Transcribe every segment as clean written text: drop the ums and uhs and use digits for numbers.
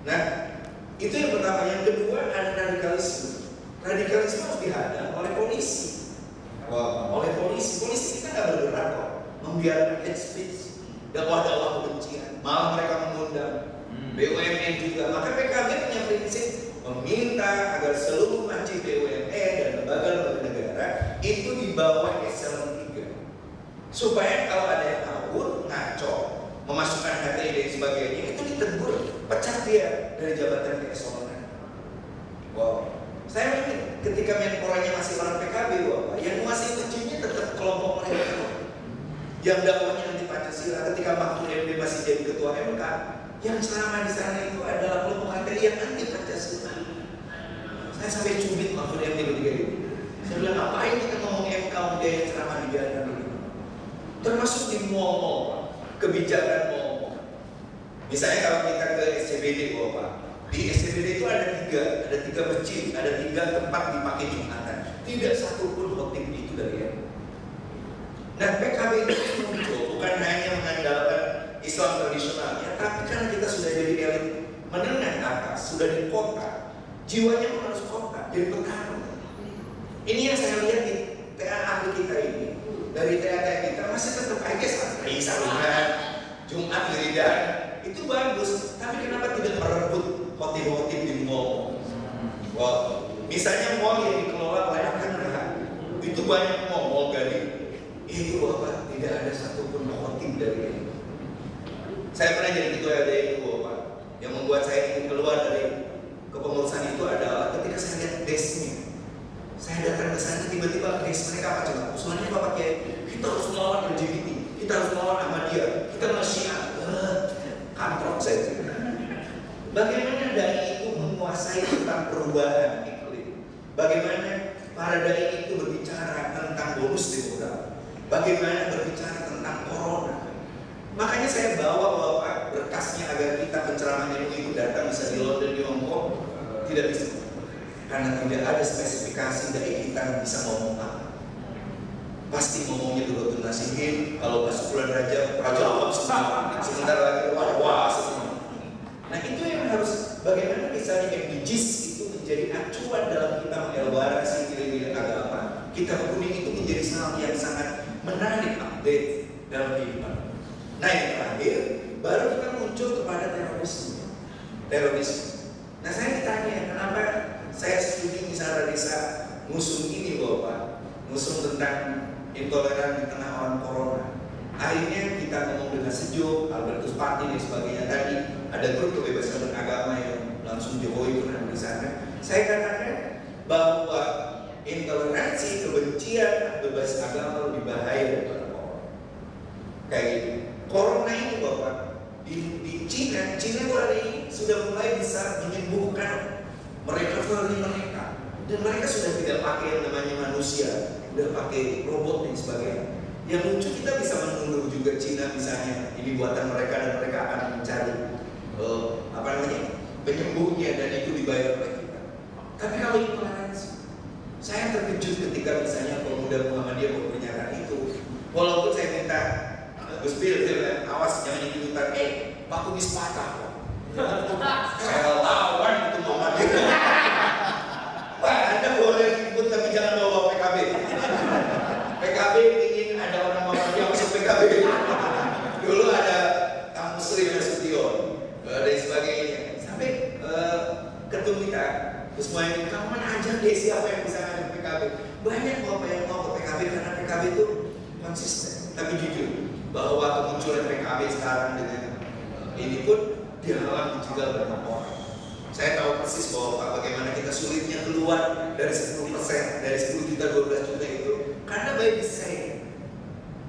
Nah, itu yang pertama. Yang kedua ada radikalisme. Radikalisme harus dihadang oleh polisi. Oleh polisi. Polisi kita nggak bergerak kok membiarkan hate speech, dakwah-dakwah kebencian. Malah mereka mengundang BUMN juga. Maka PKB punya prinsip meminta agar seluruh majlis BUMN dan lembaga-lembaga negara itu di bawah eselon 3, supaya kalau ada yang ngawur, ngaco, memasukkan HTI dan sebagainya, itu ditegur, pecat dia dari jabatan keeselonan. Wow, saya ingat ketika Menporanya masih orang PKB, Bapak, yang masih kuncinya tetap kelompok mereka. Yang dakwahnya anti Pancasila, ketika Mahfud MD masih jadi ketua MK, yang selama di sana itu adalah kelompok HTI yang anti Pancasila. Saya sampai cubit Mahfud MD ketika itu. Saya bilang, ngapain kita ngomong MK udah yang ceramah di jalan ini? Termasuk di mall-mall, kebijakan mall. Misalnya kalau kita ke SCBD, Bapak, di SCBD itu ada tiga masjid, ada 3 tempat dipakai Jumatan. Tidak satu pun khotib itu dari MK. Nah, PKB itu muncul bukan hanya mengandalkan Islam tradisional, ya, tapi kan kita sudah jadi elit menengah atas, sudah di kota, jiwanya pun harus kota, jadi petarung. Ini yang saya lihat di TA ahli kita ini, dari TA kita masih tetap aja santri, sarungan, Jumat wiridan, itu bagus. Tapi kenapa tidak merebut khotib-khotib di mall? Wow. Misalnya mall yang dikelola oleh Akadra, itu banyak mall Gading. Itu Bapak, tidak ada satupun khotib dari ini. Saya pernah jadi ketua LDI itu Bapak. Yang membuat saya ingin keluar dari kepengurusan itu adalah ketika saya lihat desnya. Saya datang ke sana, tiba-tiba des mereka apa coba? Usulannya Bapak Kiai, kita harus melawan LGBT, kita harus melawan Ahmadiyah, kita Syiah. Kantrok saya. Bagaimana dai itu menguasai tentang perubahan iklim? Bagaimana para dai itu berbicara tentang bonus demografi? Bagaimana berbicara tentang corona? Makanya saya bawa Bapak berkasnya agar kita pencerahan yang itu datang bisa di London, di Hong Kong. Tidak bisa, karena tidak ada spesifikasi dari kita bisa ngomong apa. Pasti ngomongnya dulu tuh nasihin. Kalau masuk bulan Rajab, jawab semua. Sebentar lagi wah semua. Nah itu yang harus, bagaimana misalnya MDGs itu menjadi acuan dalam kita mengelaborasi nilai-nilai agama. Kitab kuning itu menjadi hal yang sangat menarik update dalam kehidupan. Nah yang terakhir, baru kita muncul kepada terorisme. Nah saya ditanya, kenapa saya studi misalnya desa ngusung ini Bapak, ngusung tentang intoleran di tengah orang corona. Akhirnya kita ngomong dengan sejuk, Albertus Pati dan sebagainya. Tadi ada grup kebebasan beragama yang langsung Jokowi pernah di sana. Saya katakan bahwa intoleransi, kebencian, bebas agama lebih bahaya daripada corona. Kayak gitu. Corona ini Bapak, di Cina itu hari ini sudah mulai bisa menyembuhkan mereka. Dan mereka sudah tidak pakai yang namanya manusia, sudah pakai robot dan sebagainya. Yang lucu kita bisa menundur juga Cina misalnya, ini buatan mereka dan mereka akan mencari penyembuhnya dan itu dibayar oleh kita. Tapi kalau intoleransi, saya terkejut ketika misalnya pemuda Muhammadiyah berpernyataan itu. Walaupun saya minta Gus Bil, awas jangan ikut-ikutan. Pak Kumis patah. Saya lawan itu Muhammadiyah. Wah, Anda boleh ikut tapi jangan bawa PKB. PKB ingin ada orang Muhammadiyah masuk PKB. Dulu ada Kang Muslim Nasution dan sebagainya. Sampai ketum kita Gus Muhaimin, kamu mana aja deh siapa yang bisa ngajak PKB. Banyak Bapak yang mau ke PKB karena PKB itu konsisten. Tapi jujur bahwa kemunculan PKB sekarang dengan ini pun dihalang juga banyak orang. Saya tahu persis bahwa Pak bagaimana kita sulitnya keluar dari 10%, dari 10 juta 12 juta itu karena by design.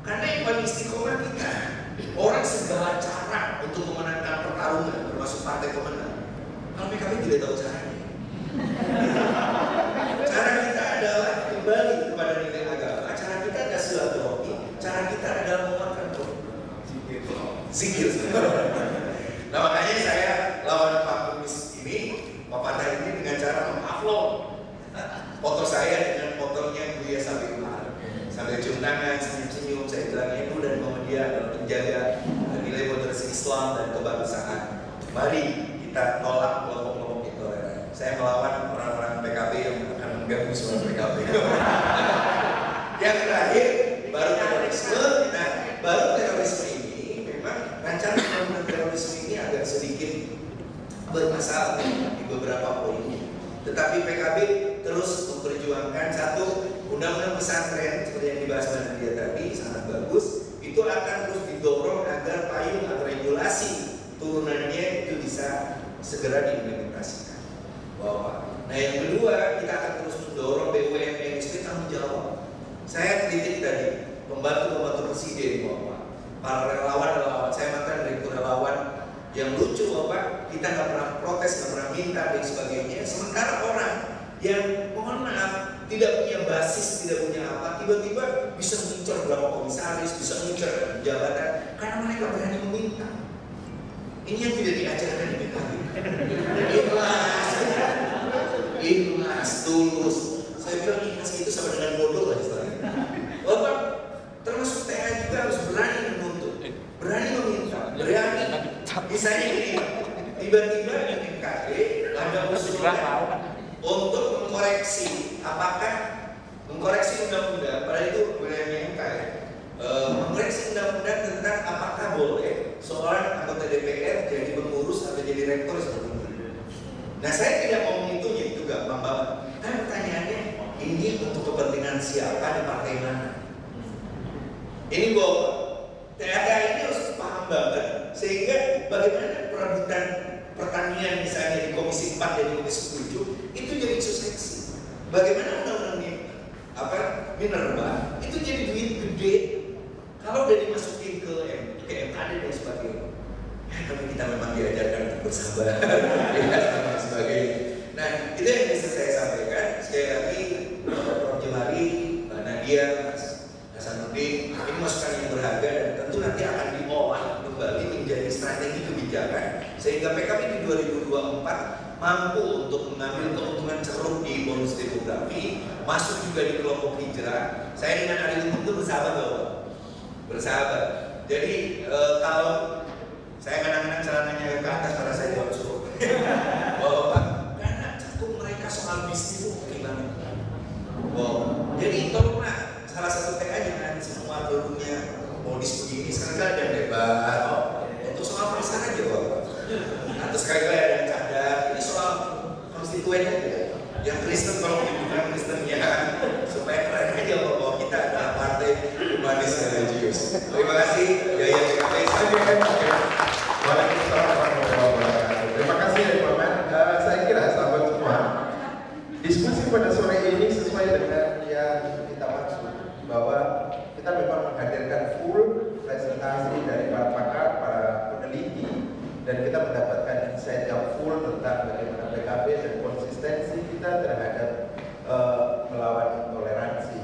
Karena yang paling istiqomah kita, orang segala cara untuk memenangkan pertarungan termasuk partai pemenang. Kalau PKB tidak tahu caranya. Cara kita adalah kembali kepada nilai agama. Cara kita adalah silaturahmi. Cara kita adalah menguatkan zikir. Nah makanya saya lawan Pak Kumis ini, Pak Patah ini dengan cara mengupload foto saya dengan fotonya Buya sambil cium tangan, senyum-senyum. Saya bilang itu dan Muhammadiyah adalah penjaga nilai moderasi Islam dan kebangsaan. Mari kita tolak kelompok-kelompok intoleran. Saya melawan orang-orang PKB yang akan mengganggu suara PKB. Yang terakhir baru terorisme. Nah, baru terorisme ini memang rancangan undang-undang terorisme ini agak sedikit bermasalah di beberapa poinnya. Tetapi PKB terus memperjuangkan satu, undang-undang pesantren seperti yang dibahas Nadia tadi sangat bagus. Itu akan terus didorong agar payung atau regulasi turunannya itu bisa segera diimplementasikan. Nah yang kedua, kita akan terus mendorong BUMN SP tanggung jawab. Saya kritik tadi pembantu presiden bahwa para relawan, saya mantan direktur relawan yang lucu Bapak, kita nggak pernah protes, nggak pernah minta dan sebagainya. Sementara orang yang mohon maaf tidak punya basis, tidak punya apa, tiba-tiba bisa mengincar berapa komisaris, bisa mengincar jabatan karena mereka berani meminta. Ini yang tidak diajarkan di PKB. Ikhlas, tulus. Saya bilang ikhlas itu sama dengan bodoh lah istilahnya. Bapak termasuk TA juga harus berani menuntut, berani meminta, berani. Misalnya ini, tiba-tiba di MKD ada usulan untuk mengkoreksi, apakah mengkoreksi undang-undang, pada itu wilayahnya MK ya, mengkoreksi undang-undang tentang apakah boleh seorang anggota DPR jadi pengurus atau jadi rektor seperti itu. Nah saya tidak mau menghitungnya, itu gampang banget. Tapi pertanyaannya, ini untuk kepentingan siapa di partai mana? Ini bahwa THK ini harus paham banget, sehingga bagaimana perebutan pertanian misalnya di Komisi 4 dan di Komisi 7 itu jadi isu seksi. Bagaimana undang-undang minerba itu jadi duit gede kalau udah dimasukin ke MKD dan sebagainya. Ya, tapi kita memang diajarkan untuk bersabar dan sebagainya. Nah itu yang bisa saya sampaikan. Sekali lagi Prof. Jemari, Mbak Nadia, Mas Hasanuddin, ini masukan yang berharga dan tentu nanti akan diolah kembali menjadi strategi kebijakan sehingga PKB di 2024 mampu untuk mengambil keuntungan ceruk di bonus demografi, masuk juga di kelompok hijrah. Saya dengan Ari Untung itu bersahabat loh, bersahabat. Jadi kalau saya kadang-kadang celananya ke atas pada saya jawab suruh, Bapak, karena cakup mereka soal bisnis itu gimana? Jadi tolonglah salah satu TA jangan semua turunnya modis begini. Sekarang ada debat untuk soal pasar aja Bapak. Atau sekali-kali ada yang cadar. Ini soal konstituen aja. Yang Kristen kalau dibuka Kristennya supaya keren aja bahwa kita adalah partai humanis dan religius. Terima kasih. Jaya PKB. Waalaikumsalam warahmatullahi wabarakatuh. Terima kasih ya Bapak. Saya kira sahabat semua, diskusi pada sore ini sesuai dengan yang kita maksud, bahwa kita memang menghadirkan full presentasi dari para pakar, para peneliti, dan kita mendapatkan insight yang full tentang bagaimana PKB dan konsistensi kita terhadap melawan intoleransi.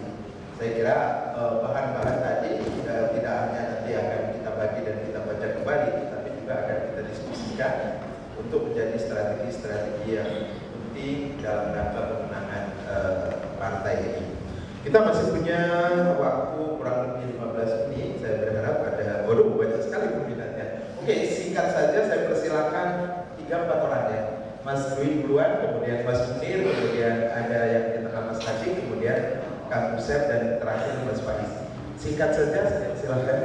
Saya kira bahan-bahan tadi tidak hanya nanti akan kita bagi dan kita baca kembali, tapi juga akan kita diskusikan untuk menjadi strategi-strategi yang penting dalam rangka pemenangan partai ini. Kita masih punya waktu kurang lebih 15 menit. Saya berharap ada, banyak sekali peminatnya. Oke, singkat saja saya persilakan 3-4 orang ya. Mas Dwi duluan, kemudian Mas Munir, kemudian ada yang di tengah Mas Haji, kemudian Kang Usep, dan terakhir Mas Faiz. Singkat saja, saya silakan.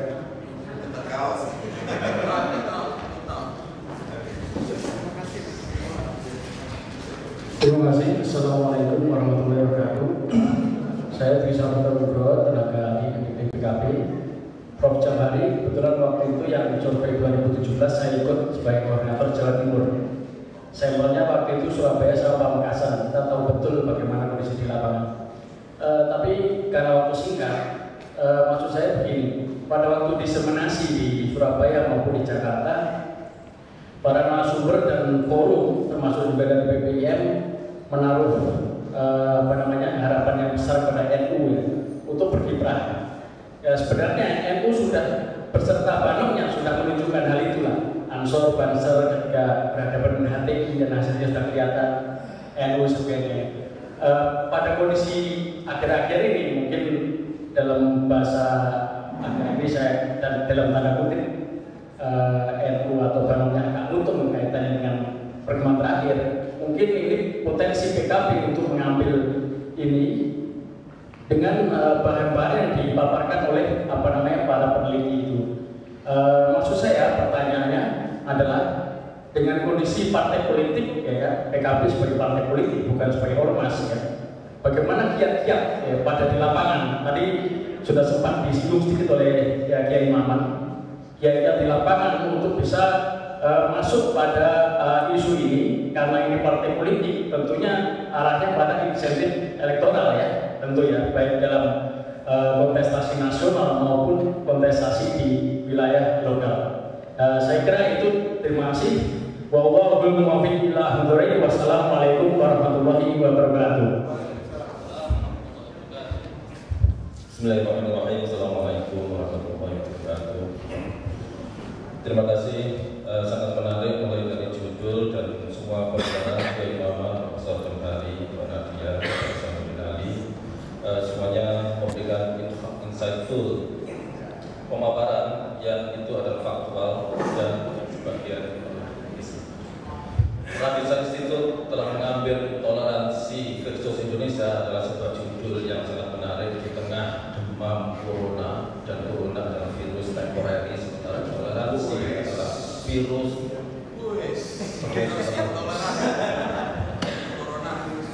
Terima kasih. Assalamualaikum warahmatullahi wabarakatuh. Saya Trisha Nugroho, tenaga ahli PKB. Prof. Jamari, kebetulan waktu itu yang survei 2017 saya ikut sebagai koordinator Jawa Timur. Sampelnya waktu itu Surabaya sama Pamekasan. Kita tahu betul bagaimana kondisi di lapangan. Tapi karena waktu singkat, maksud saya begini, pada waktu diseminasi di Surabaya maupun di Jakarta, para narasumber dan forum termasuk juga dari PPIM menaruh harapan yang besar pada NU ya, untuk berkiprah. Ya, sebenarnya NU sudah berserta banoknya sudah menunjukkan hal itulah. Ansor, Banser ketika berhadapan dengan HTI dan hasilnya sudah kelihatan, NU sebagainya. Pada kondisi akhir-akhir ini mungkin dalam bahasa akhir ini saya dan dalam tanda kutip NU atau banoknya agak untung kaitannya dengan mungkin ini potensi PKB untuk mengambil ini dengan bahan-bahan yang dipaparkan oleh para peneliti itu. Maksud saya pertanyaannya adalah dengan kondisi partai politik, ya kan, PKB sebagai partai politik bukan sebagai ormas, ya. Bagaimana kiat-kiat pada di lapangan? Tadi sudah sempat disinggung sedikit oleh Kiai Maman. Kiat-kiat di lapangan untuk bisa masuk pada isu ini, karena ini partai politik, tentunya arahnya pada insentif elektoral, ya, tentu ya, baik dalam kontestasi nasional maupun kontestasi di wilayah lokal. Saya kira itu. Terima kasih. Wallahul muwaffiq ila hidayah. Wassalamualaikum warahmatullahi wabarakatuh. Bismillahirrahmanirrahim. Assalamualaikum warahmatullahi wabarakatuh. Terima kasih, sangat menarik mulai dari judul dan semua pembicaraan Kiai Maman, Profesor Jemhari, Pak Nadia, Profesor Binali, semuanya memberikan insightful pemaparan yang itu adalah faktual dan sebagian Radisson Institute telah mengambil toleransi Kristus Indonesia adalah sebuah judul yang sangat menarik di tengah demam corona, dan corona adalah virus temporary, sementara toleransi adalah virus.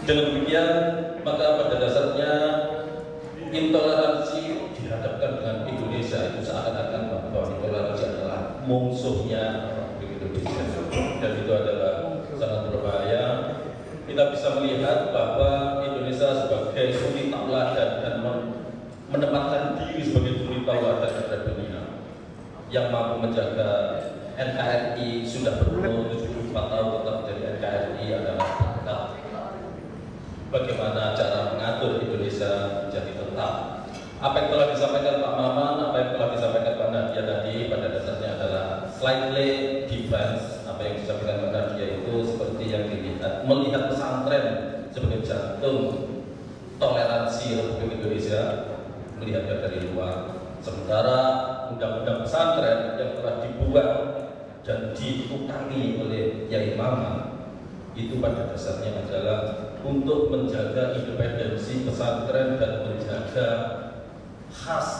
Dengan demikian, maka pada dasarnya intoleransi dihadapkan dengan Indonesia itu seakan-akan bahwa intoleransi adalah musuhnya Indonesia, dan itu adalah sangat berbahaya. Kita bisa melihat bahwa Indonesia sebagai suri tauladan dan menempatkan diri sebagai suri tauladan terhadap dunia yang mampu menjaga NKRI sudah berumur 74 tahun tetap menjadi NKRI adalah tetap. Bagaimana cara mengatur Indonesia menjadi tetap? Apa yang telah disampaikan Pak Maman, apa yang telah disampaikan Pak Nadia tadi pada dasarnya adalah slightly defense. Apa yang disampaikan Pak Nadia itu seperti yang dilihat, melihat pesantren sebagai jantung toleransi Republik Indonesia, melihatnya dari luar. Sementara undang-undang pesantren yang telah dibuat dan diutangi oleh Kiai Maman itu pada dasarnya adalah untuk menjaga independensi pesantren dan menjaga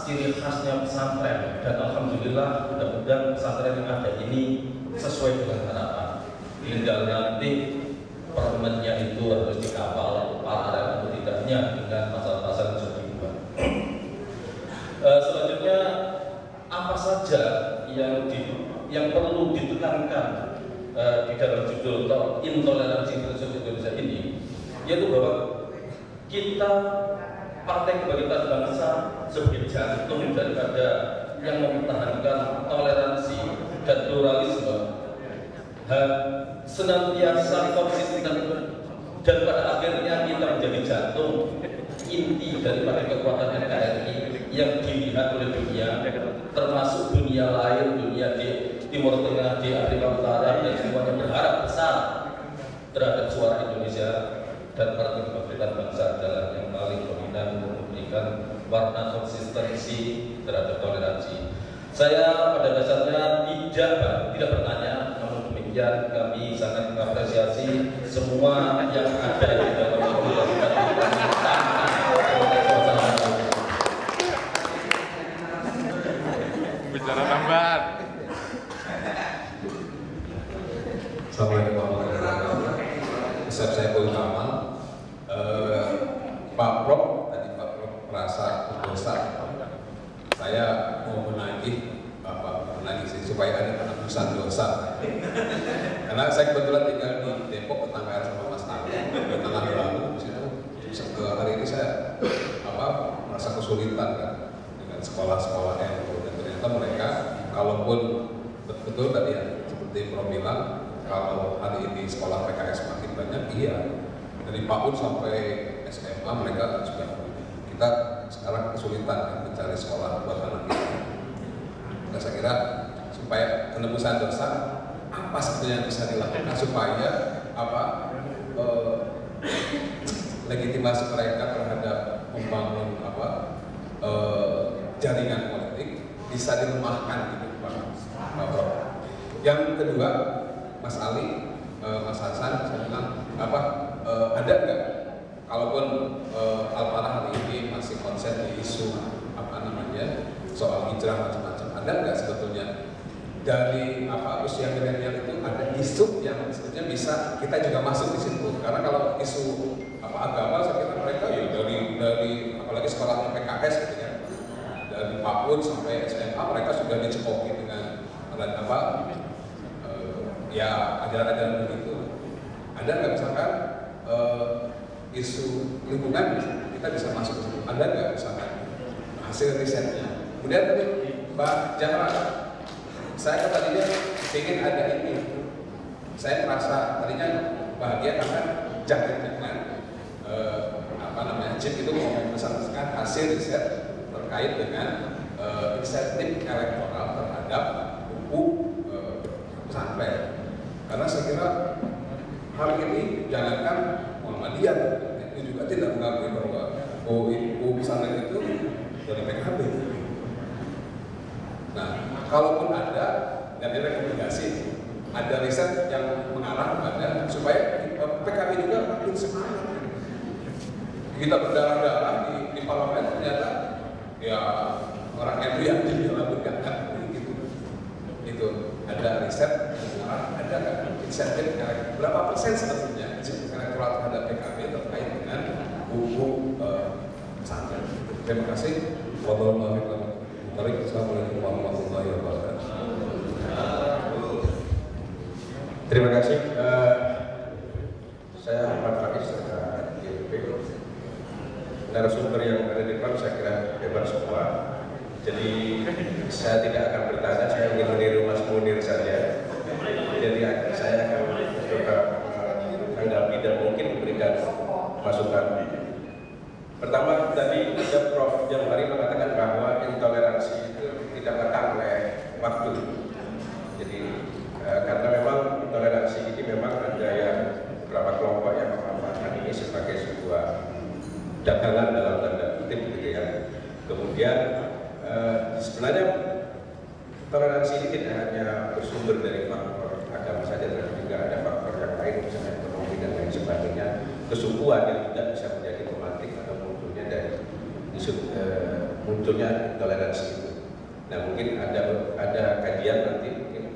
ciri khasnya pesantren. Dan alhamdulillah undang-undang pesantren yang ada ini sesuai dengan harapan. Tinggal nanti permennya itu harus dikawal paralel atau tidaknya dengan pasal-pasal yang sudah dibuat. Selanjutnya, apa saja yang perlu ditekankan di dalam judul intoleransi Kristus Indonesia ini, yaitu bahwa kita Partai Kebangkitan Bangsa sebagai jantung daripada yang mempertahankan toleransi dan pluralisme senantiasa konsisten, dan pada akhirnya kita menjadi jantung inti daripada kekuatan NKRI yang dilihat oleh dunia, termasuk dunia lain, dunia di Timur Tengah, di Afrika Utara, dan semuanya berharap besar terhadap suara Indonesia. Dan Partai Kebangkitan Bangsa adalah yang paling dominan memberikan warna konsistensi terhadap toleransi. Saya pada dasarnya tidak bertanya, namun demikian kami sangat mengapresiasi semua yang ada di dalam bicara tambahan. Assalamualaikum warahmatullahi wabarakatuh. Saya Paul Kamal. Pak Prof merasa berdosa. Saya mau menagih supaya ada penebusan dosa. Karena saya kebetulan tinggal di Depok, tetanggaan sama Mas Nabi. Di tengah lalu, hari ini saya merasa kesulitan kan dengan sekolah-sekolah NU, dan ternyata mereka, kalaupun betul tadi ya seperti Prof bilang, kalau hari ini sekolah PKS makin banyak, iya. Dari PAUD sampai SMA mereka juga, kita sekarang kesulitan kan, mencari sekolah buat anak kita. Nah, saya kira supaya penebusan dosa, apa sebetulnya yang bisa dilakukan supaya legitimasi mereka terhadap membangun jaringan politik bisa dilemahkan gitu, Pak Prof. Yang kedua, Mas Ali, Mas Hasan, saya bilang yang sebetulnya bisa kita juga masuk di situ. Karena kalau isu agama, saya kira mereka ya dari apalagi sekolahnya PKS gitu ya, dari PAUD sampai SMA mereka sudah dicekoki dengan ya ajaran-ajaran begitu. Ada nggak misalkan isu lingkungan kita bisa masuk ke situ? Ada nggak misalkan hasil risetnya? Kemudian tadi Mbak Jangan, saya tadinya ingin ada ini. Saya merasa tadinya bahagia karena jangan JIP itu memesankan hasil riset terkait dengan insentif elektoral terhadap buku pesantren. Karena saya kira hal ini jangankan Muhammadiyah itu juga tidak mengakui bahwa buku pesantren itu dari PKB. Nah, kalaupun ada dan direkomendasi ada riset yang mengarah kepada supaya PKB juga makin semangat. Kita berdarah-darah di parlemen ternyata ya orang NU yang dilakukan kan gitu. Itu ada riset yang mengarah, ada kan insentif berapa persen sebetulnya elektoral terhadap PKB terkait dengan buku pesantren. Terima kasih. Wassalamualaikum warahmatullahi wabarakatuh. Terima kasih. Saya Ahmad Faiz dari GPP. Narasumber yang ada di depan saya kira hebat semua. Jadi saya tidak akan bertanya, saya ingin meniru Mas Munir saja. Jadi saya akan coba menanggapi dan mungkin memberikan masukan. Pertama tadi Prof. Jamhari mengatakan bahwa intoleransi itu tidak datang oleh waktu. Jadi karena memang intoleransi ini memang ada yang beberapa kelompok yang memanfaatkan ini sebagai sebuah dagangan dalam tanda kutip gitu ya. Kemudian sebenarnya toleransi ini tidak hanya bersumber dari faktor agama saja, tapi juga ada faktor yang lain, misalnya ekonomi dan lain sebagainya, kesukuan yang tidak bisa menjadi pemantik atau munculnya dari isu munculnya intoleransi itu. Nah mungkin ada kajian nanti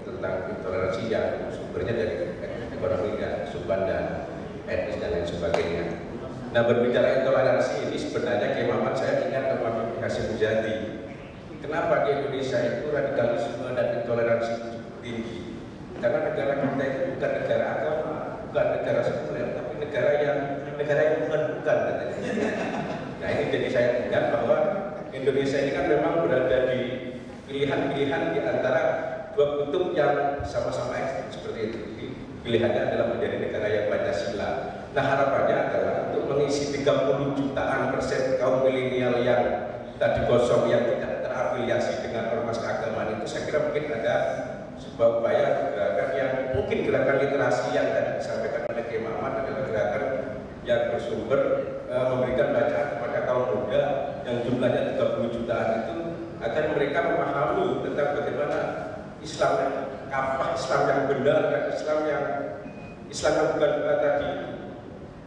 tentang intoleransi yang sumbernya dari ekonomi dan kesukuan dan etnis dan lain sebagainya. Nah berbicara intoleransi ini sebenarnya Kiai Muhammad saya ingat Bapak Hasyim Muzadi. Kenapa di Indonesia itu radikalisme dan intoleransi cukup tinggi? Karena negara kita itu bukan negara agama, bukan negara sekuler, tapi negara yang bukan katanya. Nah ini jadi saya ingat bahwa Indonesia ini kan memang berada di pilihan-pilihan di antara dua kutub yang sama-sama ekstrem seperti itu. Jadi, pilihannya adalah menjadi negara yang Pancasila. Nah harapannya adalah untuk mengisi 30 jutaan persen kaum milenial yang tadi kosong yang tidak terafiliasi dengan ormas keagamaan itu, saya kira mungkin ada sebuah upaya gerakan yang mungkin gerakan literasi yang tadi disampaikan oleh Kiai Muhammad adalah gerakan yang bersumber memberikan bacaan kepada kaum muda yang jumlahnya 30 jutaan itu agar mereka memahami tentang bagaimana Islam yang kafah, Islam yang benar dan Islam yang bukan tadi.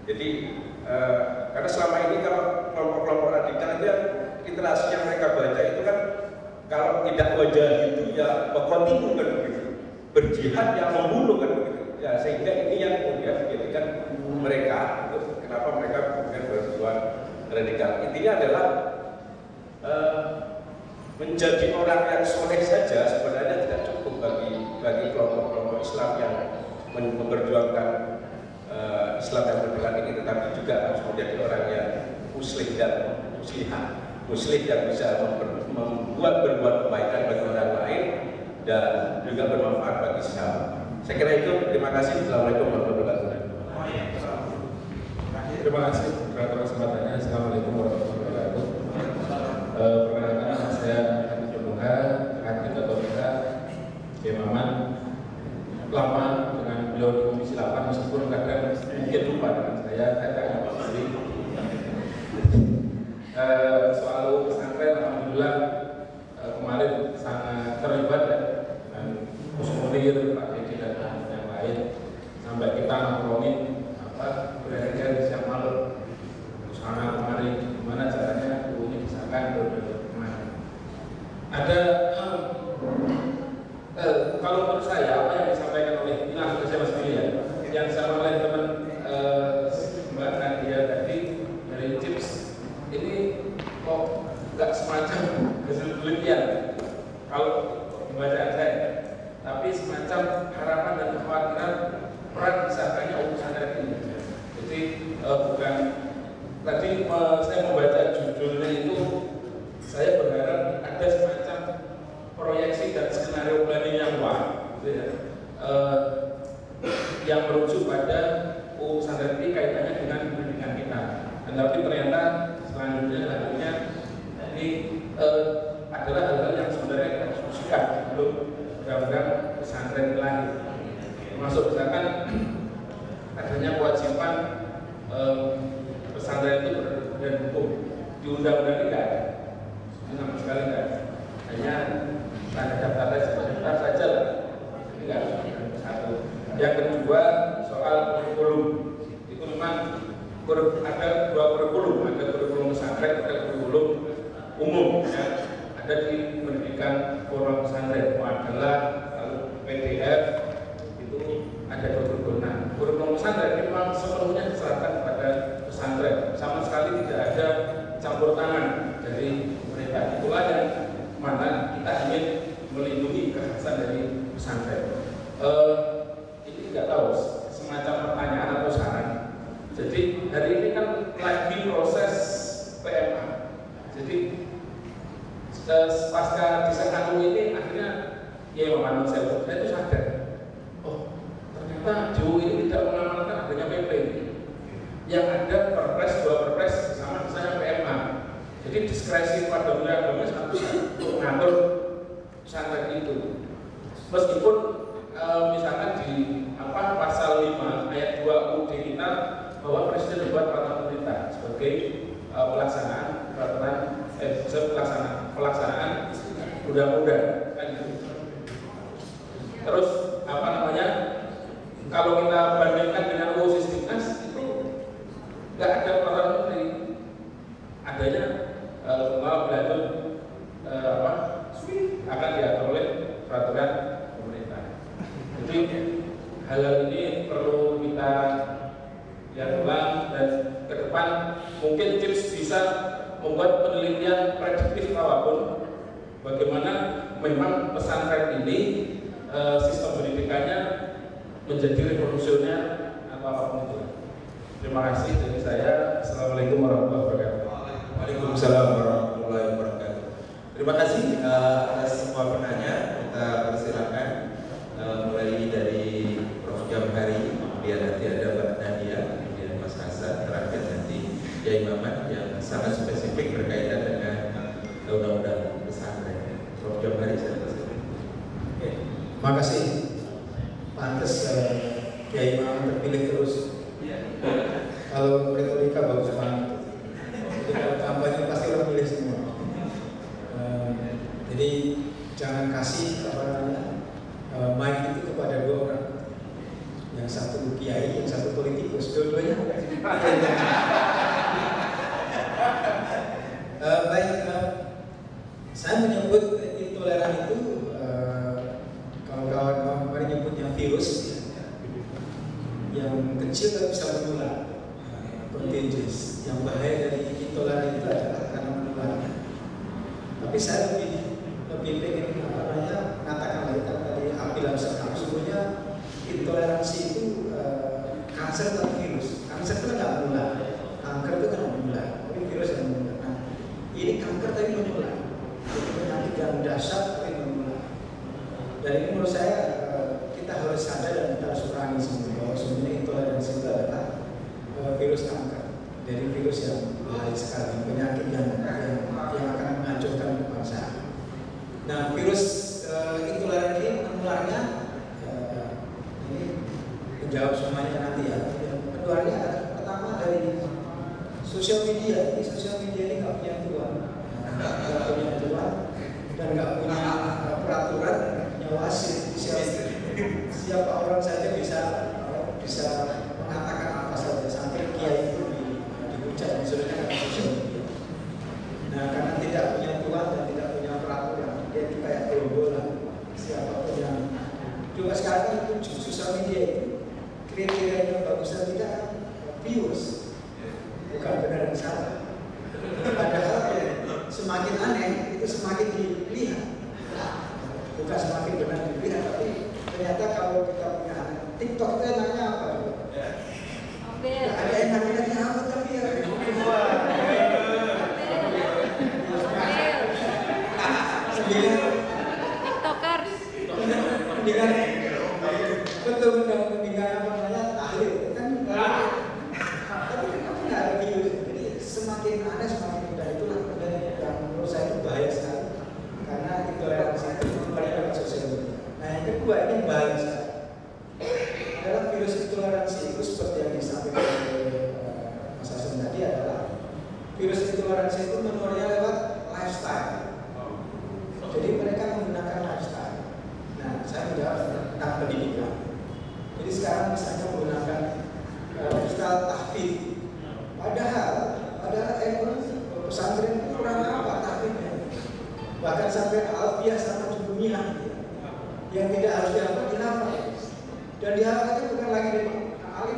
Jadi karena selama ini kalau kelompok-kelompok radikal itu yang literasi yang mereka baca itu kan kalau tidak wajah itu ya berkontinu kan begitu, berjihad yang membunuh kan begitu. Ya sehingga ini yang kemudian menjadikan mereka itu kenapa mereka kemudian berbuat radikal. Intinya adalah menjadi orang yang soleh saja sebenarnya tidak cukup bagi kelompok-kelompok Islam yang memperjuangkan Islam yang berdekat ini, tetapi juga harus menjadi orang yang muslim dan muslim yang bisa berbuat kebaikan bagi orang lain dan juga bermanfaat bagi sesama. Saya kira itu. Terima kasih. Assalamualaikum warahmatullahi wabarakatuh. Terima kasih atas kesempatannya. Assalamualaikum warahmatullahi wabarakatuh. Perkenalkan saya Hadi Jodoha, Hakim Ketua Kiai Muhammad. Lama dengan beliau di Komisi 8 meskipun kadang mungkin lupa dengan saya tanya Pak Menteri. Soal pesantren, alhamdulillah kemarin sangat terlibat ya dengan Gus Munir, Pak Didi dan yang lain sampai kita ngomongin berada di siang malam sangat kemarin gimana caranya ini disahkan kemarin. Ada kalau menurut saya apa yang disampaikan oleh ini langsung ke saya Mas Billy ya. pada pesantren ini kaitannya dengan pendidikan kita. Dan tapi ternyata selanjutnya ini adalah hal-hal yang sebenarnya kita diskusikan sebelum program pesantren lagi. Termasuk misalkan adanya kewajiban pesantren itu berbadan hukum. Di undang-undang tidak ada, sama sekali tidak ada. Hanya tanda daftar saja lah. Tidak satu. Yang kedua soal kurikulum. Itu memang ada dua kurikulum, ada kurikulum pesantren, ada kurikulum umum. Ya. Ada di pendidikan formal pesantren, adalah lalu PDF itu ada dua kurikulum. Nah, kurikulum pesantren memang sepenuhnya diserahkan kepada pesantren, sama sekali tidak ada campur tangan dari pemerintah. Itulah yang mana kita ingin melindungi kekhasan dari pesantren. Ini nggak tahu semacam pertanyaan atau saran. Jadi hari ini kan lagi proses PMA. Jadi pasca disahkan ini akhirnya ya Imam saya itu sadar. Oh ternyata JU ini tidak mengamalkan adanya PP ini. Yang ada perpres, dua perpres sama misalnya PMA. Jadi diskresi pada wilayah agama sangat besar untuk mengatur pesantren itu. Meskipun misalkan di pasal 5 ayat 2 UUD kita bahwa presiden membuat peraturan pemerintah sebagai pelaksanaan undang-undang kan gitu. Terus kalau kita bandingkan dengan UU Sistemnas itu nggak ada peraturan menteri, adanya belajar akan diatur oleh peraturan pemerintah. Jadi hal ini perlu kita lihat ulang dan ke depan mungkin CIPS bisa membuat penelitian prediktif apapun bagaimana memang pesantren ini sistem pendidikannya menjadi revolusioner atau apapun itu. Terima kasih dari saya. Assalamualaikum warahmatullahi wabarakatuh. Waalaikumsalam warahmatullahi wabarakatuh. Terima kasih atas semua penanya. Kita persilakan mulai dari Prof. Jamhari, kemudian nanti ada Mbak Nadia, kemudian Mas Hasan, terakhir nanti Kiai Maman yang sangat spesifik berkaitan dengan undang-undang pesantren. Prof. Jamhari, saya persilakan. Terima kasih. Pantes Kiai Maman terpilih terus. Kalau retorika bagus banget. Jadi kalau kampanye pasti orang pilih semua. Jadi jangan kasih mic itu kepada dua orang. Yang satu kiai, yang satu politikus. Dua-duanya. Baik, saya menyebut intoleran itu kalau kawan-kawan kemarin nyebutnya virus yang kecil tapi bisa menular, contagious. Yang bahaya dari intoleran itu adalah karena menularnya. Tapi saya lebih pengen mengatakan lagi tadi api dalam sekam. Sebenarnya intoleransi itu kanker atau virus. Kanker itu nggak menular, kanker itu kan menular, tapi virus yang menular. Nah, ini kanker tapi menular. Jadi penyakit yang dahsyat tapi menular. Dan ini menurut saya kita harus sadar dan kita harus berani semua bahwa sebenarnya intoleransi itu adalah virus kanker. Jadi virus yang bahaya sekali, penyakit yang akan menghancurkan bangsa. Nah, virus intoleran ini menularnya ini menjawab semuanya nanti ya. Yang keduanya adalah pertama dari sosial media. Ini sosial media ini nggak punya tuan, dan nggak punya peraturan, nggak punya wasit. Siapa orang saja bisa mengatakan apa saja sampai kiai itu dihujat disuruhnya karena sosial media. Nah, karena tidak punya tuan dan tidak punya peraturan, dia itu kayak gerombolan. Siapapun yang juga sekarang itu sosial media itu kriteria yang bagus dan tidak virus, bukan benar dan salah. Padahal semakin aneh itu semakin dilihat, bukan semakin benar dilihat, tapi ternyata kalau kita punya TikTok itu enaknya apa? Ada yang namanya apa tapi ya. TikTokers. Betul, ahli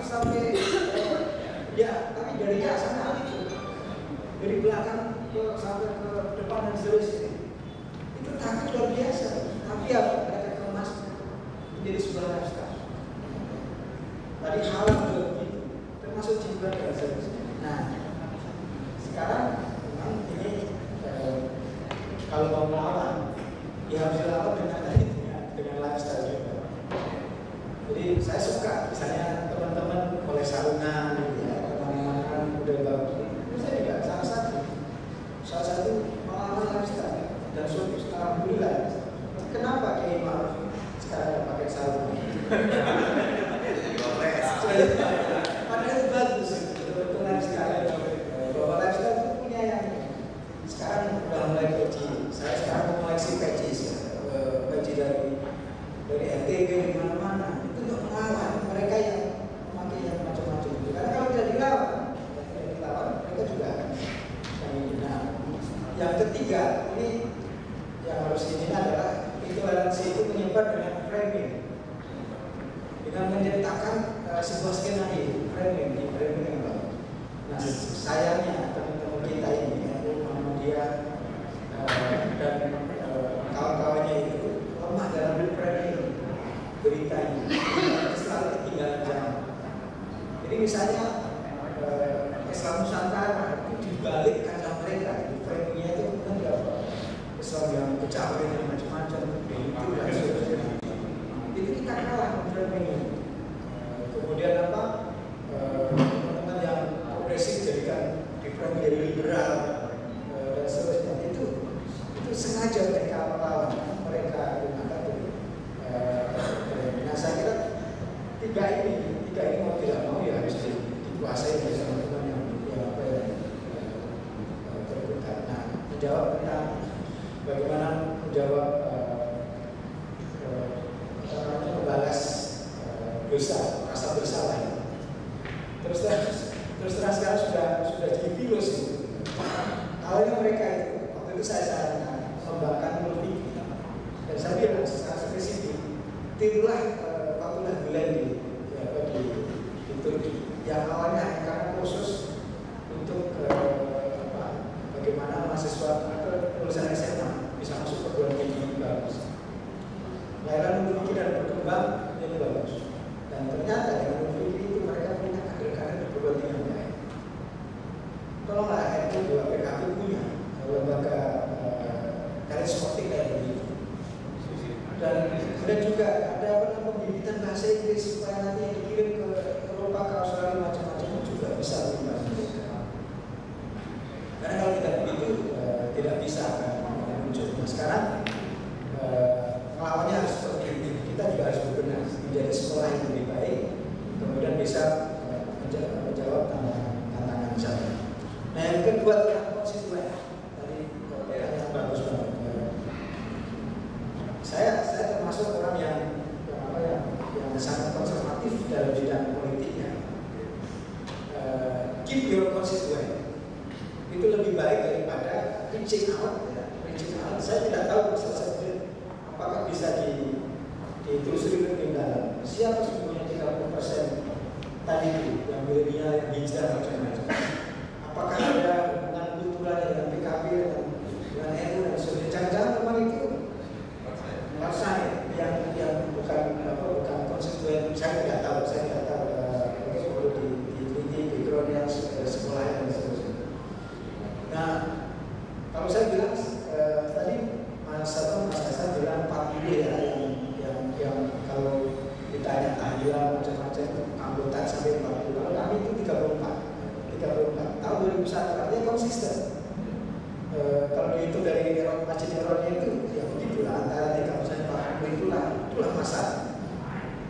sampai ya, tapi dari ya sana itu, dari belakang sampai ke depan dan seterusnya. Itu takut luar biasa. Tapi apa mereka kemas menjadi sebuah lifestyle. Tadi halal juga begitu, termasuk juga dan seterusnya. Nah, sekarang memang ini kalau mau melawan, ya harus dilawan dengan lifestyle juga. Jadi saya suka, misalnya teman-teman oleh sarungan, ya, teman-teman udah bagus. Saya juga salah satu melawan lifestyle dan suatu alhamdulillah. Kenapa Kiai Ma'ruf sekarang pakai sarungan? Padahal bagus untuk lifestyle. Bahwa lifestyle itu punya yang sekarang udah mulai peci. Saya sekarang mengoleksi peci, peci dari NTB di mana-mana. Itu untuk melawan mereka yang memakai yang macam-macam itu. Karena kalau tidak dilawan, mereka juga akan. Nah, yang ketiga ini yang harus ini adalah intoleransi itu menyebar dengan framing, dengan menciptakan sebuah skenario framing yang baru. Nah, sayangnya teman-teman kita ini, Muhammadiyah dan kawan-kawannya itu lemah dalam framing berita ini, selalu ketinggalan zaman. Jadi misalnya Islam Nusantara itu dibalik kata mereka, di framingnya itu bukan apa Islam yang kecapai dan macam-macam, itu dan seterusnya. Itu kita kalah framingnya. Kemudian apa? Teman-teman yang progresif jadikan di framing jadi liberal dan seterusnya. Itu sengaja mereka melawan, mereka gunakan itu. Nah, saya kira tiga ini mau tidak mau ya harus dikuasai oleh teman-teman yang terbuka. Nah, menjawab tentang bagaimana menjawab membalas dosa, rasa bersalah. Terus terang sekarang sudah jadi virus itu. Awalnya mereka itu, waktu itu saya sarankan membakar mulut dan saya bilang secara spesifik, tirulah Fatullah Gulen di yang awalnya karena khusus untuk bagaimana mahasiswa lulusan SMA bisa masuk perguruan tinggi bagus. Layanan Nurul Fikri dan berkembang ini bagus. Dan ternyata dengan Nurul Fikri itu mereka punya kader-kader di perguruan tinggi yang baik. Tolonglah itu juga PKB punya lembaga karismatik kayak begitu. Dan kemudian juga ada pembibitan bahasa Inggris supaya nanti yang dikirim ke Eropa, ke Australia macam-macam juga bisa membantu. Karena kalau tidak begitu tidak bisa muncul. Nah, sekarang melawannya harus seperti ini. Kita juga harus berbenah menjadi sekolah yang lebih baik, kemudian bisa menjawab tantangan saya. Nah, yang kedua adalah konstituen. Tadi pertanyaan bagus banget. Saya termasuk orang yang sangat konservatif dalam bidang politiknya. Keep your constituent itu lebih baik daripada reaching out. Saya tidak tahu apakah bisa ditelusuri lebih dalam. Siapa sebenarnya 30% tadi itu yang milenial, yang hijrah macam-macam. Apakah ada hubungan kulturalnya dengan PKB, dengan NU dan sebagainya? Jangan-jangan memang itu saya yang bukan konstituen. Saya tidak tahu perlu diteliti backgroundnya sekolah dan seterusnya. Nah, kalau saya bilang tadi Mas Hasan bilang 40 ya yang kalau ditanya tahlilan macam-macam anggota sampai 40. Kalau kami itu 34 tahun 2001 artinya konsisten. Kalau itu dari masjid errornya itu ya begitulah antara 30% 40 itulah masa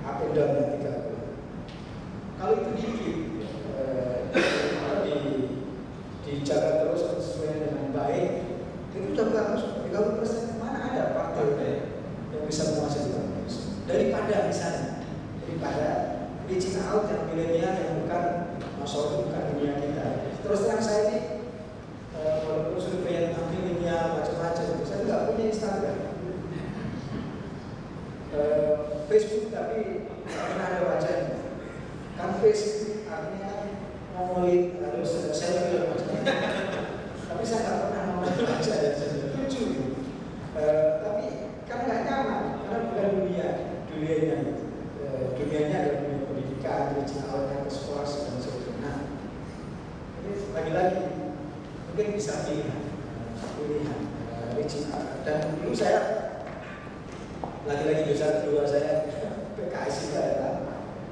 up and down 30. Kalau itu dikit dijaga terus sesuai dengan baik itu sudah bagus. 30% mana ada partai yang bisa menguasai 30%? Daripada reaching out yang milenial yang bukan masalah bukan dunia kita. Terus terang saya ini walaupun survei tentang milenial macam-macam, saya nggak punya Instagram, Facebook, tapi nggak pernah ada wajahnya. Kan Facebook artinya ngomongin harus selfie dan macam-macam. Tapi saya nggak pernah ngomongin aja ya, lucu. Tapi kan nggak nyaman karena bukan dunianya. Dunianya adalah dunia pendidikan, awalnya ke sekolah dan sebagainya. Ini lagi-lagi mungkin bisa pilihan. Dan dulu saya lagi-lagi dosa kedua saya PKS juga ya.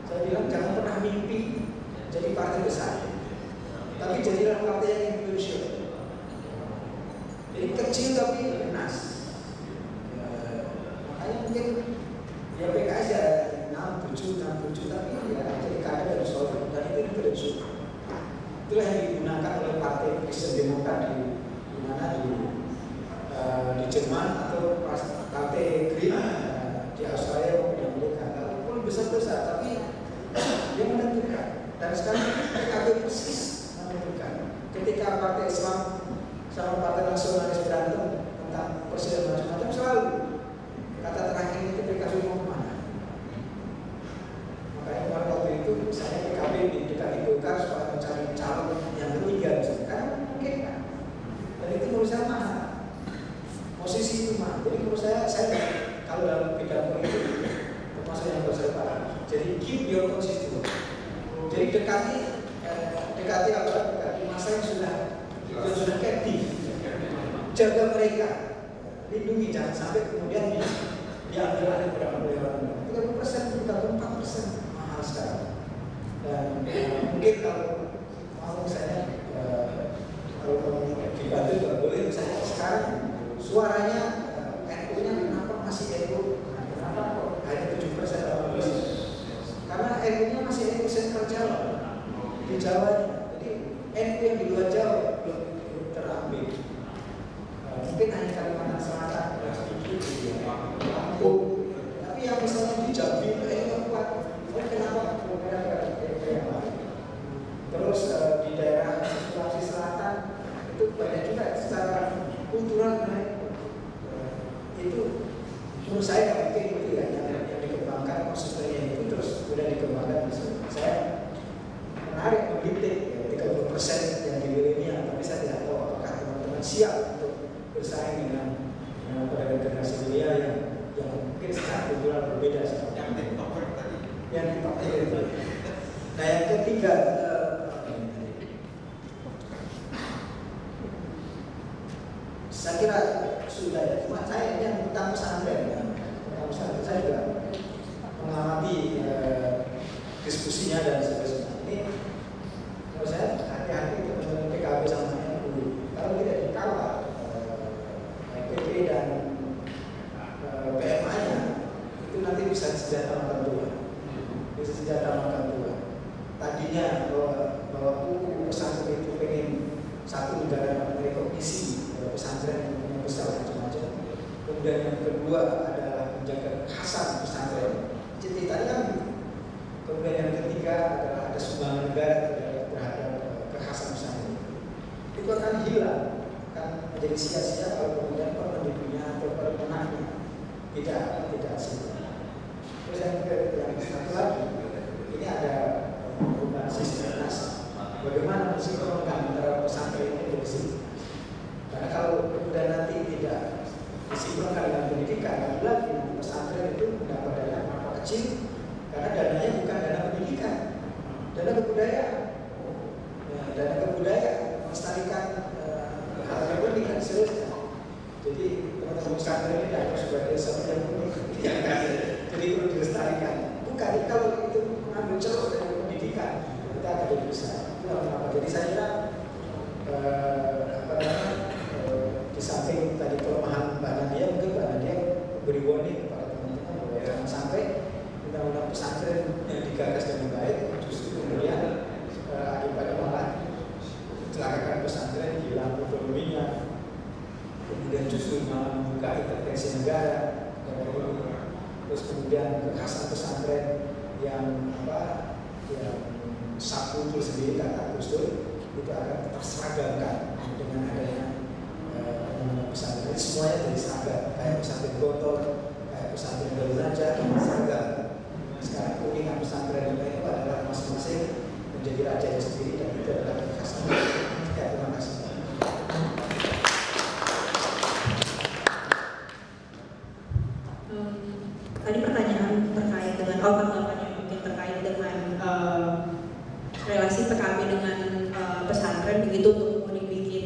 Saya bilang jangan pernah mimpi jadi partai besar, tapi jadilah partai yang inklusif. Jadi kecil tapi lunas. Makanya mungkin ya PKS ya 67 tapi ya jadi kader dari Solo dan itu inklusif. Itulah yang digunakan oleh Partai Kristen Demokrat di mana di Jerman atau Partai Green di Australia maupun di Amerika. Walaupun besar-besar tapi dia menentukan. Dan sekarang PKB persis menentukan. Ketika Partai Islam sama Partai Nasionalis berantem tentang presiden macam-macam, selalu kata terakhir itu PKB mau kemana. Makanya pada waktu itu misalnya PKB di dekat Golkar supaya mencari calon yang ketiga misalnya, karena mungkin kan. Dan itu menurut saya mahal. Posisi itu mahal. Jadi menurut saya kalau dalam bidang politik termasuk yang konservatif, jadi keep your constituent. Jadi dekati masa yang sudah captive. Jaga mereka, lindungi, jangan sampai kemudian diambil alih oleh orang. 30% bukan 4% mahal sekali. Dan mungkin kalau mau saya kalau dibantu juga boleh misalnya sekarang suaranya NU-nya kenapa masih NU? Kenapa kok hanya 7% karena NU-nya masih NU sentral Jawa di Jawa. Jadi NU yang di luar Jawa belum terambil. Mungkin hanya Kalimantan Selatan sedikit, Lampung. Tapi yang misalnya di Jambi NU kuat. Kenapa? Terus di daerah Sulawesi Selatan itu banyak juga secara kultural itu menurut saya mungkin itu ya yang dikembangkan konsistennya itu terus sudah dikembangkan. Saya menarik politik ya, 30% yang di milenial, tapi saya tidak tahu apakah teman-teman siap untuk bersaing dengan pedagang generasi milenial yang mungkin secara kultural berbeda sama yang TikTok tadi. Yang TikTok itu. Nah yang ketiga saya kira sudah ya, cuma saya yang tentang pesantren ya. Tentang pesantren saya juga mengamati diskusinya dan sebagainya. Ini menurut saya hati-hati teman-teman PKB sama NU. Kalau tidak dikawal PP dan PMA-nya itu nanti bisa senjata makan tua. Bisa senjata makan tua. Tadinya bahwa pesantren itu pengen satu negara merekognisi pesantren yang besar macam-macam. Kemudian yang kedua adalah menjaga kekhasan pesantren. Jadi tadi kan. Kemudian yang ketiga adalah ada sumbangan negara terhadap kekhasan pesantren. Itu akan hilang, akan menjadi sia-sia kalau kemudian penduduknya atau penangannya tidak asing. Terus yang satu lagi, ini ada perubahan sistemitas. Bagaimana mensinkronkan antara pesantren ini di sini? Karena kalau kemudian nanti tidak disinkronkan dengan pendidikan, lagi pesantren itu mendapat dana berapa kecil, karena dananya bukan dana pendidikan, dana kebudayaan. Ya, dana kebudayaan melestarikan hal-hal pendidikan serius. Jadi teman-teman pesantren ini tidak sebagai sesuatu yang unik, jadi perlu dilestarikan. Bukan kalau itu mengambil ceruk dari pendidikan, kita akan jadi besar. Jadi saya kira di samping tadi kelemahan Mbak Nadia, mungkin Mbak Nadia beri warning kepada teman-teman bahwa jangan sampai undang-undang pesantren yang digagas dengan baik justru kemudian akibatnya malah celakakan pesantren, hilang ekonominya, kemudian justru malah membuka intervensi negara, terus kemudian kekhasan pesantren yang sapu itu sendiri kata Gus Dur itu akan tetap seragamkan dengan adanya pesantren. Semuanya jadi seragam, kayak pesantren Gontor, kayak pesantren Darul Najah, seragam sekarang keinginan pesantren kita itu adalah masing-masing menjadi rajanya sendiri dan itu adalah kekhasan. Ya, terima kasih. Tadi pertanyaan terkait dengan tanggapan yang mungkin terkait dengan relasi PKB dengan pesantren begitu untuk kemudian bikin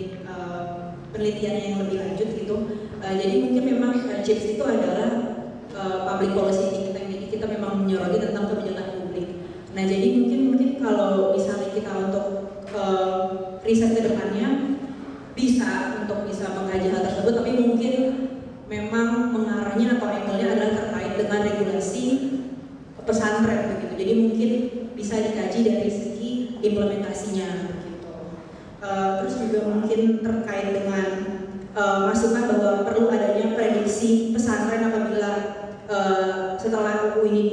penelitian yang lebih lanjut gitu. Jadi mungkin memang CHIPS itu adalah public policy think tank, jadi kita memang menyoroti tentang kebijakan publik. Nah jadi mungkin kalau misalnya kita untuk riset ke depannya bisa untuk bisa mengkaji hal tersebut, tapi mungkin memang mengarahnya atau angle-nya adalah terkait dengan regulasi pesantren begitu. Jadi mungkin bisa dikaji dari segi implementasinya begitu. Terus juga mungkin terkait dengan masukan bahwa perlu adanya prediksi pesantren apabila setelah UU ini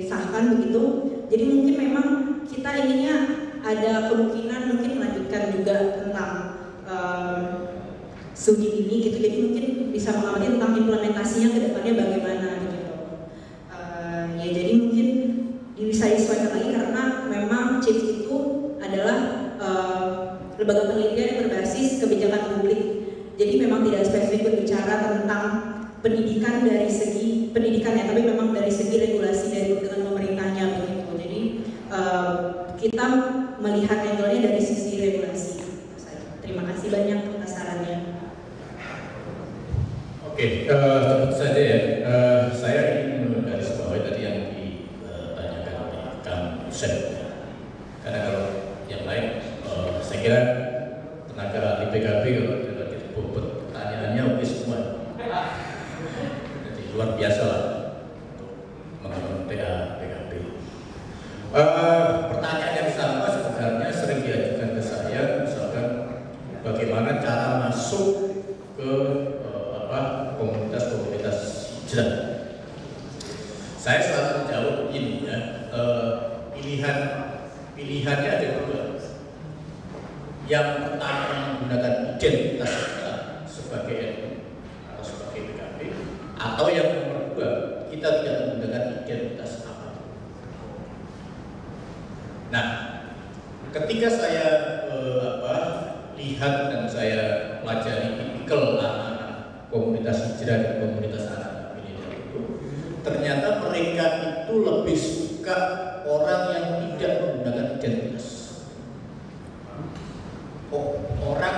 disahkan begitu. Jadi mungkin memang kita inginnya ada kemungkinan mungkin melanjutkan juga tentang studi ini gitu. Jadi mungkin bisa mengamati tentang implementasinya ke depannya bagaimana gitu. Ya jadi mungkin bisa disesuaikan lagi karena memang CHIPS itu adalah lembaga penelitian yang berbasis kebijakan publik. Jadi memang tidak spesifik berbicara tentang pendidikan dari segi pendidikan ya, tapi memang dari segi regulasi dengan pemerintahnya begitu. Jadi kita melihat angle-nya dari sisi regulasi. Terima kasih banyak atas sarannya. Oke, tentu saja ya. Saya ingin menggarisbawahi tadi yang ditanyakan oleh Kang Yusef. Karena kalau yang lain, saya kira tenaga ahli PKB kalau bobot pertanyaannya oke semua. Jadi luar biasa lah mengenai PKB. Pertanyaan yang sama sebenarnya sering diajukan ke saya, misalkan bagaimana cara masuk ke komunitas-komunitas hijrah. Saya selalu menjawab ini ya, pilihannya ada dua. Yang pertama menggunakan identitas kita sebagai NU atau sebagai PKB, atau yang nomor dua kita tidak menggunakan identitas apapun. Nah, ketika saya lihat dan saya pelajari tipikal anak-anak komunitas hijrah dan komunitas anak milenial itu, ternyata mereka itu lebih suka orang yang tidak menggunakan identitas. Orang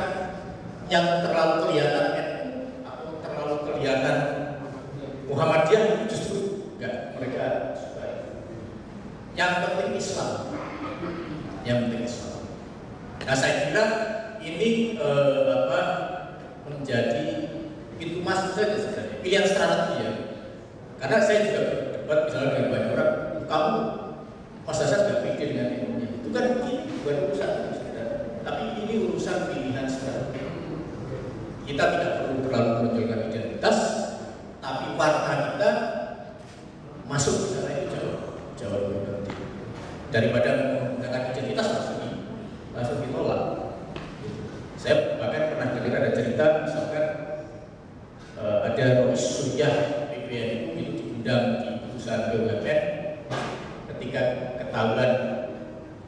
yang terlalu kelihatan NU atau terlalu kelihatan Muhammadiyah justru enggak, mereka suka. Yang penting Islam. Nah saya kira ini menjadi pintu masuk saja sebenarnya, pilihan strategi ya. Karena saya juga berdebat misalnya dengan banyak orang, kamu Mas Hasan nggak pikir dengan ilmunya, itu kan bukan urusan tapi ini urusan pilihan strategi. Kita tidak perlu terlalu menunjukkan identitas, tapi warna kita masuk ke sana itu jauh lebih penting daripada menggunakan identitas langsung ditolak. Saya bahkan pernah dengar ada cerita, misalkan ada Rois Suriah PPN itu diundang di perusahaan BUMN, ketika ketahuan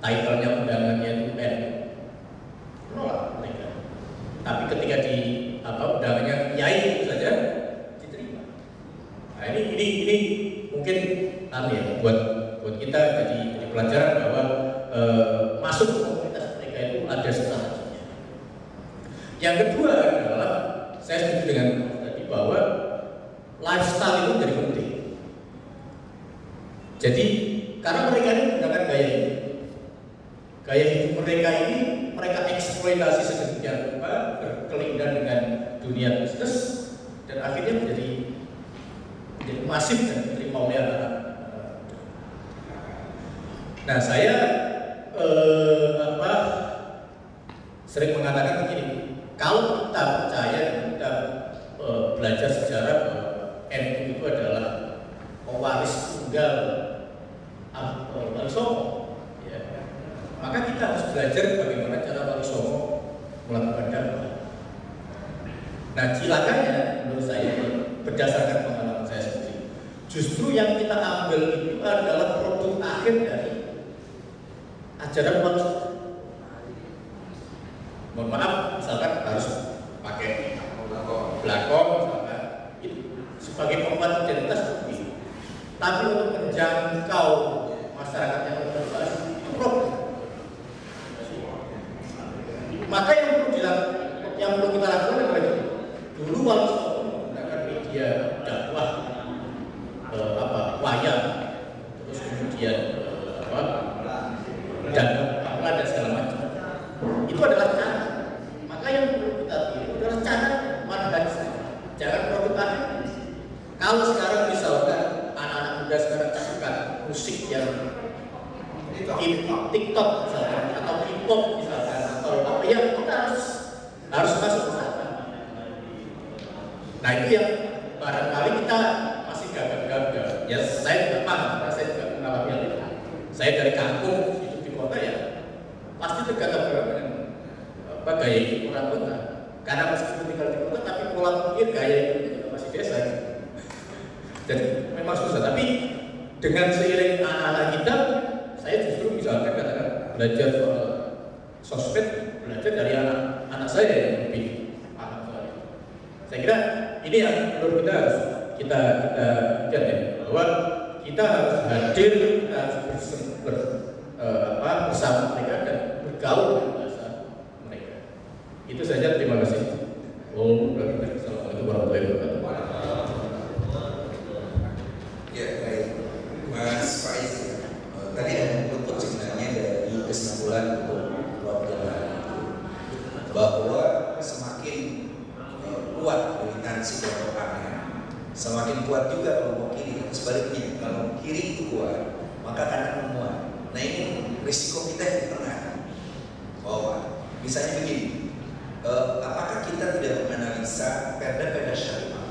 title-nya undangannya itu N, menolak mereka. Tapi ketika di undangannya Yai itu saja diterima. Nah ini mungkin ya buat kita jadi pelajaran bahwa masuk ke komunitas mereka itu ada strateginya. Yang kedua adalah saya setuju dengan tadi bahwa lifestyle itu jadi penting. Jadi karena mereka ini menggunakan gaya hidup mereka ini mereka eksploitasi sedemikian rupa, berkelindan dengan dunia bisnis dan akhirnya menjadi masif dan diterima oleh anak-anak. Nah saya sering mengatakan begini, kalau kita percaya dan kita belajar sejarah bahwa NU itu adalah pewaris tunggal Wali Songo, ya, maka kita harus belajar bagaimana cara Wali Songo melakukan dakwah. Nah cilakanya menurut saya berdasarkan pengalaman saya sendiri, justru yang kita ambil itu adalah produk akhir dari ajaran manusia. Mohon maaf, misalkan harus pakai belakon, misalkan itu sebagai penguat identitas itu. Tapi untuk menjangkau masyarakat yang terbatas itu problem. Maka yang perlu kita lakukan adalah dulu waktu menggunakan media dakwah wayang, terus kemudian dan segala macam. Itu adalah cara. Maka yang perlu kita pilih adalah cara manhaj, jangan produk akhir. Kalau sekarang misalkan anak-anak muda sekarang suka musik yang TikTok misalkan atau K-pop misalkan atau apa ya, kita harus masuk ke sana. Nah itu yang barangkali kita masih gagal-gagal. Ya saya juga paham, karena saya juga mengalami hal itu. Saya dari kampung hidup di kota ya pasti tergagap-gagap dengan gaya hidup orang kota. Karena meskipun tinggal di kota tapi pola pikir gaya hidup masih desa. Jadi memang susah. Tapi dengan seiring anak-anak kita, saya justru misalkan katakan belajar soal sosmed, belajar dari anak saya yang lebih paham soal itu. Saya kira ini yang menurut kita harus kita lihat ya, bahwa kita harus hadir, kita harus bersama mereka dan bergaul dengan bahasa mereka. Itu saja, terima kasih. Assalamualaikum warahmatullahi wabarakatuh. Ya baik, Mas Faiz. Tadi ada luput sebenarnya dari kesimpulan untuk Prof. Jamhari bahwa semakin kuat militansi kelompok kanan, semakin kuat juga kelompok kiri. Sebaliknya, kalau kiri itu kuat, maka kanan menguat. Nah ini risiko kita di tengah. Bahwa misalnya begini, apakah kita tidak menganalisa perda-perda syariah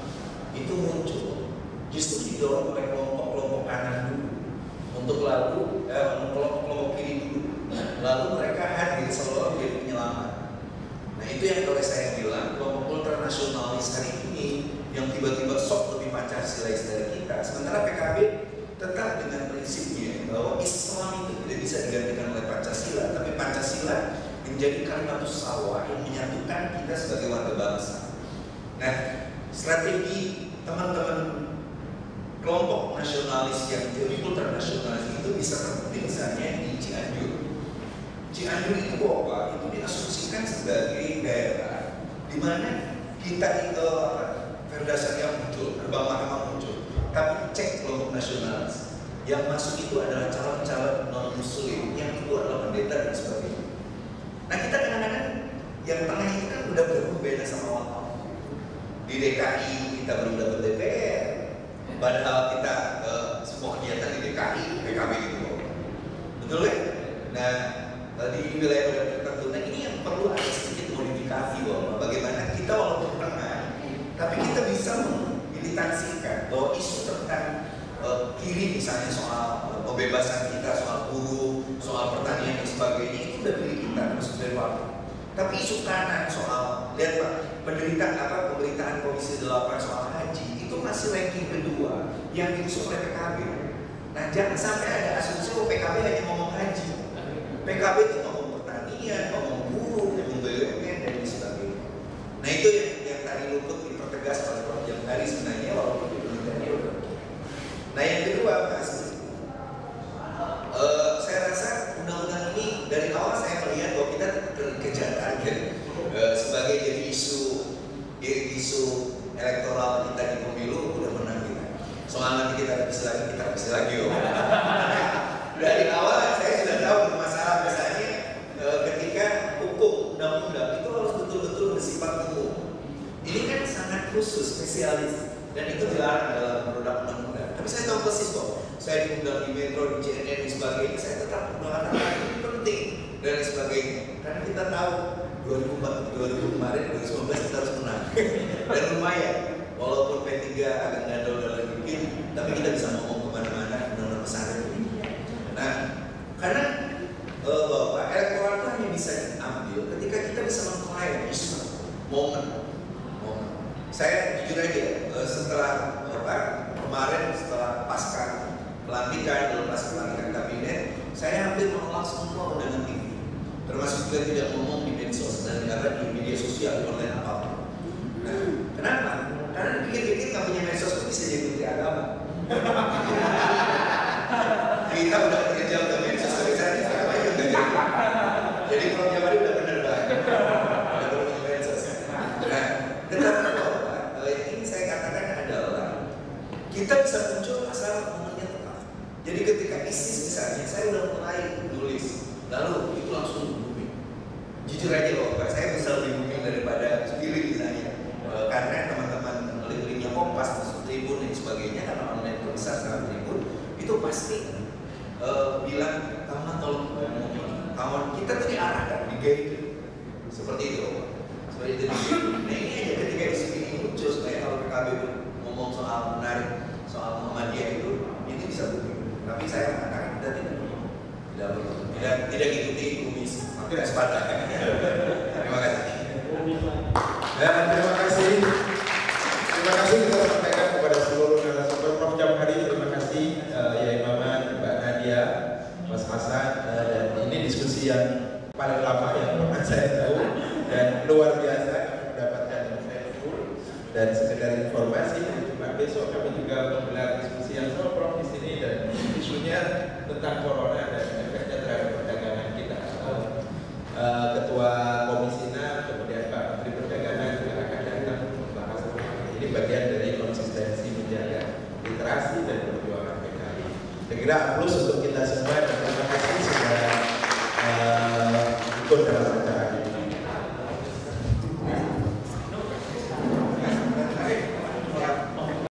itu muncul justru didorong oleh kelompok-kelompok kanan dulu untuk lalu kelompok-kelompok kiri dulu, lalu mereka hadir seolah menjadi penyelamat. Nah itu yang kalau saya bilang kelompok ultranasionalis hari ini yang tiba-tiba sok lebih Pancasilais dari kita, sementara PKB tetap dengan prinsipnya bahwa Islam itu tidak bisa digantikan oleh Pancasila, tapi Pancasila menjadi kalimatus sawah yang menyatukan kita sebagai warga bangsa. Nah strategi teman-teman kelompok nasionalis yang teori ultranasionalis itu bisa terbukti misalnya di Cianjur. Cianjur itu apa? Itu diasumsikan sebagai daerah di mana kita itu perda syariah muncul, gerbang mahkamah muncul, tapi cek kelompok nasionalis yang masuk itu adalah calon-calon non muslim yang itu adalah pendeta dan sebagainya. Nah kita kadang-kadang yang tengah itu kan udah berbeda sama orang. Di DKI kita belum dapat DPR. Padahal kita semua kegiatan di DKI, PKB gitu, betul kan? Nah di wilayah tertentu, nah ini yang perlu ada sedikit modifikasi bahwa bagaimana kita walaupun tengah, tapi kita bisa memilitansikan bahwa isu tentang kiri misalnya soal pembebasan kita, soal buruh, soal pertanian dan sebagainya itu udah pilih kita terus dari waktu. Tapi isu kanan soal lihat Pak, pemberitaan Komisi 8 soal haji itu masih ranking kedua yang diusung oleh PKB. Nah jangan sampai ada asumsi bahwa PKB hanya ngomong haji. PKB itu ngomong pertanian, ngomong buruh, ngomong BUMN dan sebagainya. Nah itu yang tadi luput dipertegas oleh Prof. Jamhari sebenarnya walaupun di penelitiannya udah. Nah yang kedua Mas, saya rasa undang-undang ini dari awal saya melihat bahwa kita kejar target sebagai jadi isu elektoral kita di pemilu udah menang kita. Soal nanti kita revisi lagi loh. Dari awal saya sudah tahu masalah misalnya ketika hukum undang-undang itu harus betul-betul bersifat umum. Ini kan sangat khusus, spesialis dan itu dilarang dalam produk undang-undang. Tapi saya tahu persis kok. Saya diundang di Metro, di CNN dan sebagainya, saya tetap mengatakan ini penting dan sebagainya. Karena kita tahu 2000 kemarin, 2019 kita harus menang dan lumayan. Walaupun P3 agak ngandol dalam bikin, tapi kita bisa ngomong kemana-mana benar-benar pesantren ini. Nah, karena bahwa elektoral itu hanya bisa diambil ketika kita bisa mengklaim isu momen. Saya jujur aja setelah kemarin setelah pasca pelantikan supaya tidak ngomong di medsos dan karena di media sosial, di online apapun. Nah, kenapa? Karena dikit-dikit nggak punya medsos itu bisa jadi menteri agama. Kita udah bekerja untuk medsos, tapi saya agama juga jadi. Jadi Prof. Jamari udah bener banget. Udah punya medsos. Nah, tetapi bahwa yang ingin saya katakan adalah kita bisa muncul asal momennya tepat. Jadi ketika ISIS misalnya, saya udah mulai nulis, lalu itu langsung booming. Jujur aja loh, saya bisa lebih booming daripada Spiri misalnya. Karena teman-teman link-linknya Kompas, masuk Tribun dan sebagainya, karena online itu besar sekali Tribun, itu pasti bilang, kamu tolong ngomong ini, kamu kita tuh diarahkan, di-guide seperti itu. Seperti itu. Nah ini aja ketika isu ini muncul, supaya kalau PKB ngomong soal menarik, soal Muhammadiyah itu, ini bisa booming. Tapi saya mengatakan kita tidak ikuti kumis, tidak sepadan. Terima kasih. Dan terima kasih kita sampaikan kepada seluruh narasumber. Prof. Jamhari, terima kasih Yai Maman, Mbak Nadia, Mas Hasan, dan ini diskusi yang paling lama yang pernah saya tahu dan luar biasa mendapatkan insightful dan sekedar informasi. Cuma besok kami juga menggelar diskusi yang sama Prof di sini dan isunya tentang corona dan efeknya terhadap perdagangan kita. Ketua Komisi 6, kemudian Pak Menteri Perdagangan juga akan datang membahas ini bagian dari konsistensi menjaga literasi dan perjuangan PKI. Saya kira plus untuk kita semua dan terima kasih sudah ikut dalam